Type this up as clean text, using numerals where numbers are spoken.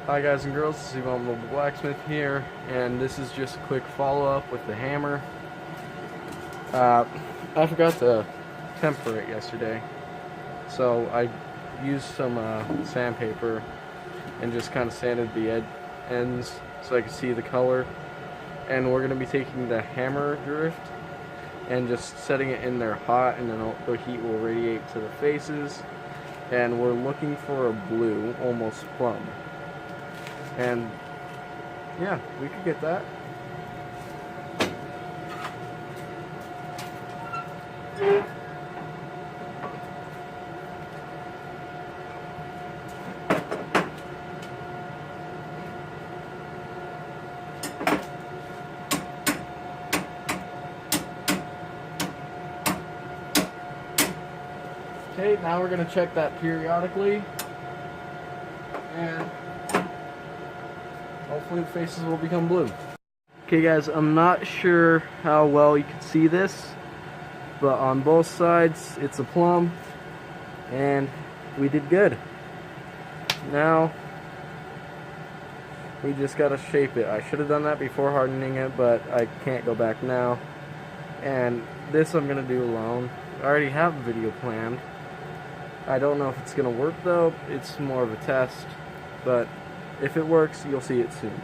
Hi guys and girls, this is Yvonne Blacksmith here, and this is just a quick follow-up with the hammer. I forgot to temper it yesterday, so I used some sandpaper and just kind of sanded the ends so I could see the color. And we're going to be taking the hammer drift and just setting it in there hot, and then the heat will radiate to the faces. And we're looking for a blue, almost plum. And yeah, we could get that. Okay, now we're going to check that periodically, and hopefully the faces will become blue. Okay guys, I'm not sure how well you can see this, but on both sides it's a plum, and we did good. Now we just gotta shape it. I should have done that before hardening it, but I can't go back now. And this I'm gonna do alone. I already have a video planned. I don't know if it's gonna work though. It's more of a test, but if it works, you'll see it soon.